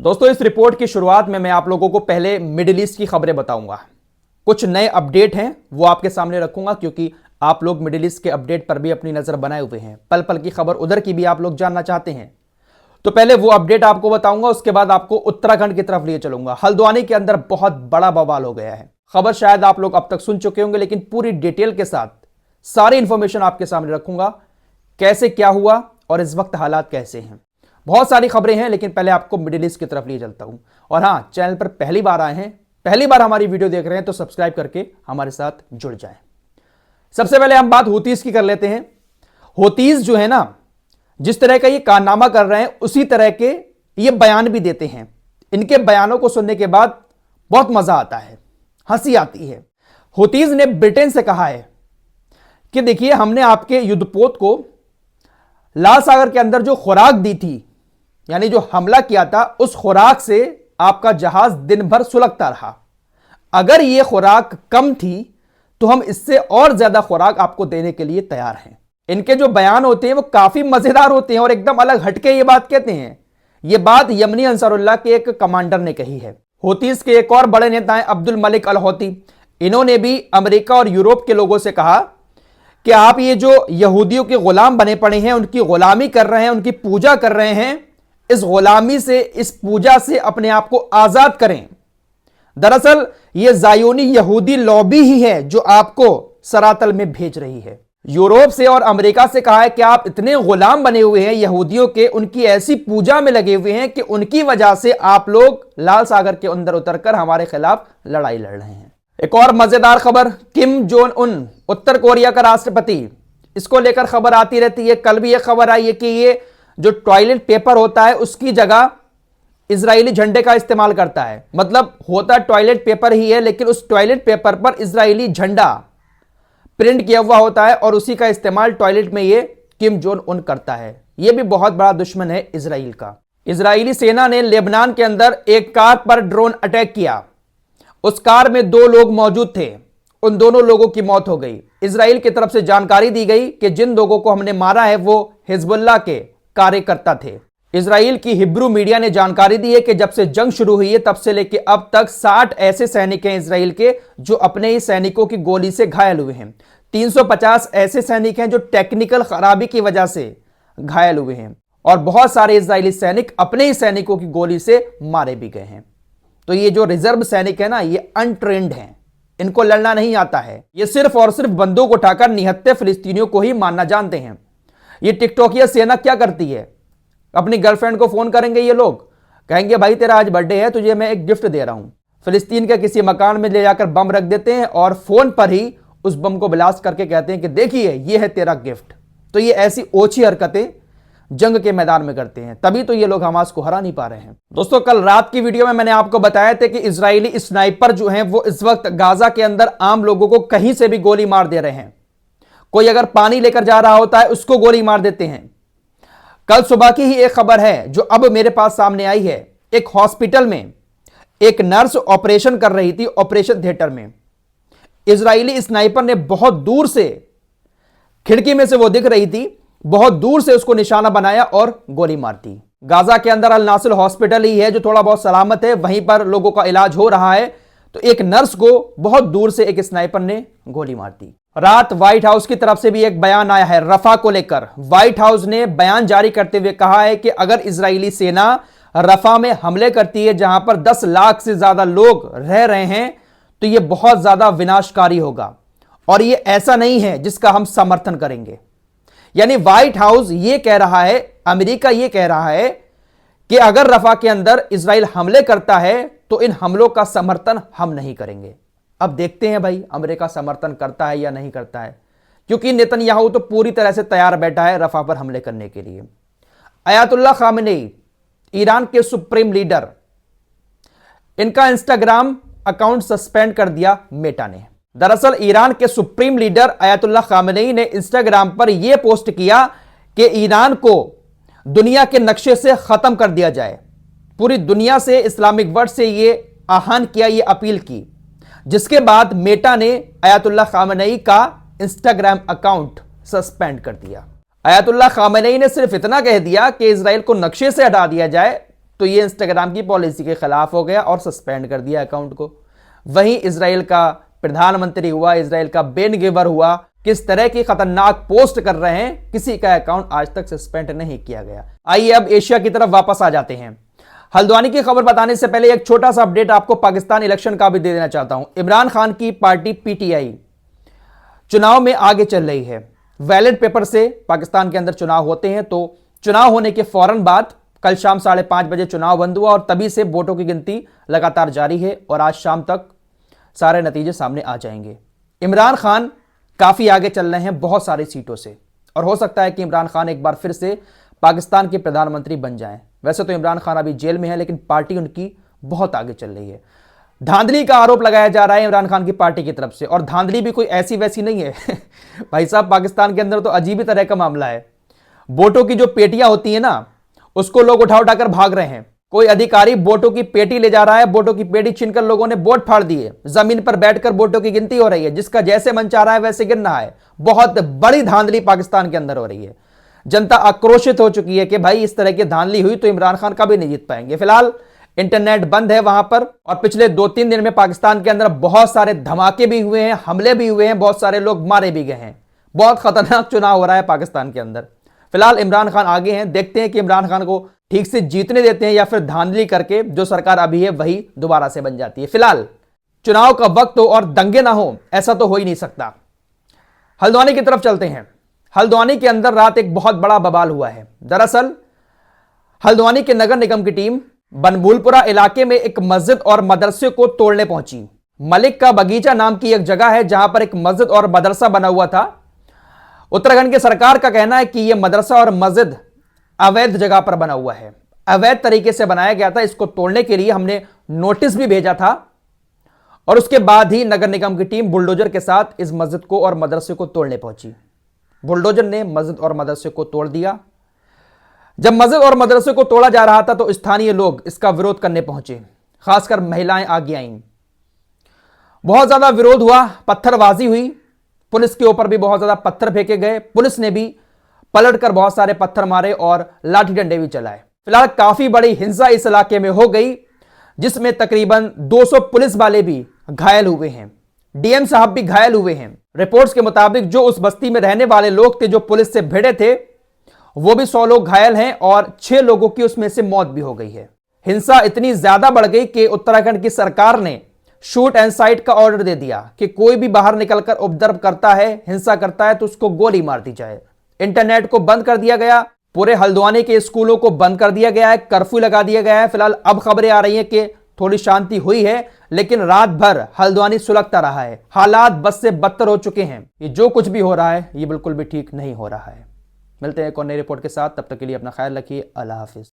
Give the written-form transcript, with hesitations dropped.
दोस्तों, इस रिपोर्ट की शुरुआत में मैं आप लोगों को पहले मिडिल ईस्ट की खबरें बताऊंगा। कुछ नए अपडेट हैं वो आपके सामने रखूंगा, क्योंकि आप लोग मिडिल ईस्ट के अपडेट पर भी अपनी नजर बनाए हुए हैं। पल पल की खबर उधर की भी आप लोग जानना चाहते हैं, तो पहले वो अपडेट आपको बताऊंगा, उसके बाद आपको उत्तराखंड की तरफ लिए चलूंगा। हल्द्वानी के अंदर बहुत बड़ा बवाल हो गया है। खबर शायद आप लोग अब तक सुन चुके होंगे, लेकिन पूरी डिटेल के साथ सारी इंफॉर्मेशन आपके सामने रखूंगा, कैसे क्या हुआ और इस वक्त हालात कैसे हैं। बहुत सारी खबरें हैं, लेकिन पहले आपको मिडिल ईस्ट की तरफ लिए चलता हूं। और हां, चैनल पर पहली बार आए हैं, पहली बार हमारी वीडियो देख रहे हैं, तो सब्सक्राइब करके हमारे साथ जुड़ जाएं। सबसे पहले हम बात हूतीज की कर लेते हैं। हूतीज जो है ना, जिस तरह का ये कारनामा कर रहे हैं, उसी तरह के ये बयान भी देते हैं। इनके बयानों को सुनने के बाद बहुत मजा आता है, हंसी आती है। हूतीज ने ब्रिटेन से कहा है कि देखिए, हमने आपके युद्धपोत को लाल सागर के अंदर जो खुराक दी थी, यानी जो हमला किया था, उस खुराक से आपका जहाज दिन भर सुलगता रहा। अगर यह खुराक कम थी तो हम इससे और ज्यादा खुराक आपको देने के लिए तैयार हैं। इनके जो बयान होते हैं वो काफी मजेदार होते हैं और एकदम अलग हटके ये बात कहते हैं। ये बात यमनी अंसारुल्लाह के एक कमांडर ने कही है। हूतीज के एक और बड़े नेता हैं अब्दुल मलिक अल हौती। इन्होंने भी अमेरिका और यूरोप के लोगों से कहा कि आप ये जो यहूदियों के गुलाम बने पड़े हैं, उनकी गुलामी कर रहे हैं, उनकी पूजा कर रहे हैं, इस गुलामी से, इस पूजा से अपने आप को आजाद करें। दरअसल यह जायोनी यहूदी लॉबी ही है जो आपको सरातल में भेज रही है। यूरोप से और अमेरिका से कहा है कि आप इतने गुलाम बने हुए हैं यहूदियों के, उनकी ऐसी पूजा में लगे हुए हैं कि उनकी वजह से आप लोग लाल सागर के अंदर उतरकर हमारे खिलाफ लड़ाई लड़ रहे हैं। एक और मजेदार खबर, किम जोंग उन, उत्तर कोरिया का राष्ट्रपति, इसको लेकर खबर आती रहती है। कल भी यह खबर आई है कि ये जो टॉयलेट पेपर होता है उसकी जगह इजरायली झंडे का इस्तेमाल करता है। मतलब होता टॉयलेट पेपर ही है, लेकिन उस टॉयलेट पेपर पर इजरायली झंडा प्रिंट किया हुआ होता है और उसी का इस्तेमाल टॉयलेट में ये किम जोंग उन करता है। यह भी बहुत बड़ा दुश्मन है इजराइल का। इजरायली सेना ने लेबनान के अंदर एक कार पर ड्रोन अटैक किया। उस कार में 2 लोग मौजूद थे, उन दोनों लोगों की मौत हो गई। इजराइल की तरफ से जानकारी दी गई कि जिन लोगों को हमने मारा है वो हिजबुल्लाह के कार्यकर्ता थे। इजराइल की हिब्रू मीडिया ने जानकारी दी है कि जब से जंग शुरू हुई है तब से लेकर अब तक 60 ऐसे सैनिक हैं इजराइल के जो अपने ही सैनिकों की गोली से घायल हुए हैं। 350 ऐसे सैनिक हैं जो टेक्निकल खराबी की वजह से घायल हुए हैं और बहुत सारे इजरायली सैनिक अपने ही सैनिकों की गोली से मारे भी गए हैं। तो ये जो रिजर्व सैनिक है ना, ये अनट्रेंड हैं, इनको लड़ना नहीं आता है। ये सिर्फ और सिर्फ बंदूक उठाकर निहत्थे फिलिस्तीनियों को ही मारना जानते हैं। ये टिकटॉकिया सेना क्या करती है, अपनी गर्लफ्रेंड को फोन करेंगे ये लोग, कहेंगे भाई तेरा आज बर्थडे है, तुझे मैं एक गिफ्ट दे रहा हूं। फिलिस्तीन के किसी मकान में ले जाकर बम रख देते हैं और फोन पर ही उस बम को ब्लास्ट करके कहते हैं कि देखिए ये है तेरा गिफ्ट। तो ये ऐसी ओछी हरकतें जंग के मैदान में करते हैं, तभी तो ये लोग हमास को हरा नहीं पा रहे हैं। दोस्तों, कल रात की वीडियो में मैंने आपको बताया था कि इजरायली स्नाइपर जो हैं वो इस वक्त गाजा के अंदर आम लोगों को कहीं से भी गोली मार दे रहे हैं। कोई अगर पानी लेकर जा रहा होता है उसको गोली मार देते हैं। कल सुबह की ही एक खबर है जो अब मेरे पास सामने आई है। एक हॉस्पिटल में एक नर्स ऑपरेशन कर रही थी, ऑपरेशन थिएटर में। इजरायली स्नाइपर ने बहुत दूर से, खिड़की में से वो दिख रही थी, बहुत दूर से उसको निशाना बनाया और गोली मार दी। गाजा के अंदर अल नासिर हॉस्पिटल ही है जो थोड़ा बहुत सलामत है, वहीं पर लोगों का इलाज हो रहा है। तो एक नर्स को बहुत दूर से एक स्नाइपर ने गोली मार दी। रात व्हाइट हाउस की तरफ से भी एक बयान आया है रफा को लेकर। व्हाइट हाउस ने बयान जारी करते हुए कहा है कि अगर इजरायली सेना रफा में हमले करती है, जहां पर 10 लाख से ज्यादा लोग रह रहे हैं, तो यह बहुत ज्यादा विनाशकारी होगा और यह ऐसा नहीं है जिसका हम समर्थन करेंगे। यानी व्हाइट हाउस यह कह रहा है, अमेरिका यह कह रहा है कि अगर रफा के अंदर इजराइल हमले करता है तो इन हमलों का समर्थन हम नहीं करेंगे। अब देखते हैं भाई अमेरिका समर्थन करता है या नहीं करता है, क्योंकि नेतन्याहू तो पूरी तरह से तैयार बैठा है रफा पर हमले करने के लिए। अयातुल्लाह खामेनेई, ईरान के सुप्रीम लीडर, इनका इंस्टाग्राम अकाउंट सस्पेंड कर दिया मेटा ने। दरअसल ईरान के सुप्रीम लीडर अयातुल्लाह खामेनेई ने इंस्टाग्राम पर यह पोस्ट किया कि ईरान को दुनिया के नक्शे से खत्म कर दिया जाए। पूरी दुनिया से, इस्लामिक वर्ल्ड से यह आह्वान किया, यह अपील की, जिसके बाद मेटा ने अयातुल्लाह खामेनेई का इंस्टाग्राम अकाउंट सस्पेंड कर दिया। अयातुल्लाह खामेनेई ने सिर्फ इतना कह दिया कि इजराइल को नक्शे से हटा दिया जाए, तो ये इंस्टाग्राम की पॉलिसी के खिलाफ हो गया और सस्पेंड कर दिया अकाउंट को। वहीं इसराइल का प्रधानमंत्री हुआ, इसराइल का बेन गिवर हुआ, किस तरह की खतरनाक पोस्ट कर रहे हैं, किसी का अकाउंट आज तक सस्पेंड नहीं किया गया। आइए अब एशिया की तरफ वापस आ जाते हैं। हल्द्वानी की खबर बताने से पहले एक छोटा सा अपडेट आपको पाकिस्तान इलेक्शन का भी दे देना चाहता हूं। इमरान खान की पार्टी पीटीआई चुनाव में आगे चल रही है। बैलेट पेपर से पाकिस्तान के अंदर चुनाव होते हैं, तो चुनाव होने के फौरन बाद कल शाम 5:30 बजे चुनाव बंद हुआ और तभी से वोटों की गिनती लगातार जारी है और आज शाम तक सारे नतीजे सामने आ जाएंगे। इमरान खान काफी आगे चल रहे हैं बहुत सारी सीटों से और हो सकता है कि इमरान खान एक बार फिर से पाकिस्तान के प्रधानमंत्री बन जाएं। वैसे तो इमरान खान अभी जेल में है, लेकिन पार्टी उनकी बहुत आगे चल रही है। धांधली का आरोप लगाया जा रहा है इमरान खान की पार्टी की तरफ से, और धांधली भी कोई ऐसी वैसी नहीं है भाई साहब, पाकिस्तान के अंदर तो अजीब ही तरह का मामला है। वोटों की जो पेटियां होती है ना, उसको लोग उठा उठाकर भाग रहे हैं। कोई अधिकारी वोटों की पेटी ले जा रहा है, वोटों की पेटी छीनकर लोगों ने वोट फाड़ दिए। जमीन पर बैठकर वोटों की गिनती हो रही है, जिसका जैसे मन चाह रहा है वैसे गिन रहा है। बहुत बड़ी धांधली पाकिस्तान के अंदर हो रही है। जनता आक्रोशित हो चुकी है कि भाई इस तरह की धांधली हुई तो इमरान खान कभी नहीं जीत पाएंगे। फिलहाल इंटरनेट बंद है वहां पर, और पिछले 2-3 दिन में पाकिस्तान के अंदर बहुत सारे धमाके भी हुए हैं, हमले भी हुए हैं, बहुत सारे लोग मारे भी गए हैं। बहुत खतरनाक चुनाव हो रहा है पाकिस्तान के अंदर। फिलहाल इमरान खान आगे हैं, देखते हैं कि इमरान खान को ठीक से जीतने देते हैं या फिर धांधली करके जो सरकार अभी है वही दोबारा से बन जाती है। फिलहाल चुनाव का वक्त हो और दंगे ना हो, ऐसा तो हो ही नहीं सकता। हल्द्वानी की तरफ चलते हैं। हल्द्वानी के अंदर रात एक बहुत बड़ा बवाल हुआ है। दरअसल हल्द्वानी के नगर निगम की टीम बनभूलपुरा इलाके में एक मस्जिद और मदरसे को तोड़ने पहुंची। मलिक का बगीचा नाम की एक जगह है जहां पर एक मस्जिद और मदरसा बना हुआ था। उत्तराखंड की सरकार का कहना है कि यह मदरसा और मस्जिद अवैध जगह पर बना हुआ है, अवैध तरीके से बनाया गया था। इसको तोड़ने के लिए हमने नोटिस भी भेजा था और उसके बाद ही नगर निगम की टीम बुलडोजर के साथ इस मस्जिद को और मदरसे को तोड़ने पहुंची। बुलडोजर ने मस्जिद और मदरसे को तोड़ दिया। जब मस्जिद और मदरसे को तोड़ा जा रहा था तो स्थानीय लोग इसका विरोध करने पहुंचे, खासकर महिलाएं आगे आईं। बहुत ज्यादा विरोध हुआ, पत्थरबाजी हुई, पुलिस के ऊपर भी बहुत ज्यादा पत्थर फेंके गए। पुलिस ने भी पलटकर बहुत सारे पत्थर मारे और लाठी डंडे भी चलाए। फिलहाल काफी बड़ी हिंसा इस इलाके में हो गई, जिसमें तकरीबन 200 पुलिस वाले भी घायल हुए हैं। डीएम साहब भी घायल हुए हैं। रिपोर्ट्स के मुताबिक जो उस बस्ती में रहने वाले लोग थे जो पुलिस से भिड़े थे, वो भी 100 लोग घायल हैं और 6 लोगों की उसमें से मौत भी हो गई है। हिंसा इतनी ज्यादा बढ़ गई कि उत्तराखंड की सरकार ने शूट एंड साइट का ऑर्डर दे दिया कि कोई भी बाहर निकलकर उपद्रव करता है, हिंसा करता है तो उसको गोली मार दी जाए। इंटरनेट को बंद कर दिया गया, पूरे हल्द्वानी के स्कूलों को बंद कर दिया गया है, कर्फ्यू लगा दिया गया है। फिलहाल अब खबरें आ रही हैं कि थोड़ी शांति हुई है, लेकिन रात भर हल्द्वानी सुलगता रहा है। हालात बस से बदतर हो चुके हैं। ये जो कुछ भी हो रहा है ये बिल्कुल भी ठीक नहीं हो रहा है। मिलते हैं एक और नई रिपोर्ट के साथ, तब तक के लिए अपना ख्याल रखिए। अल्लाह हाफिज।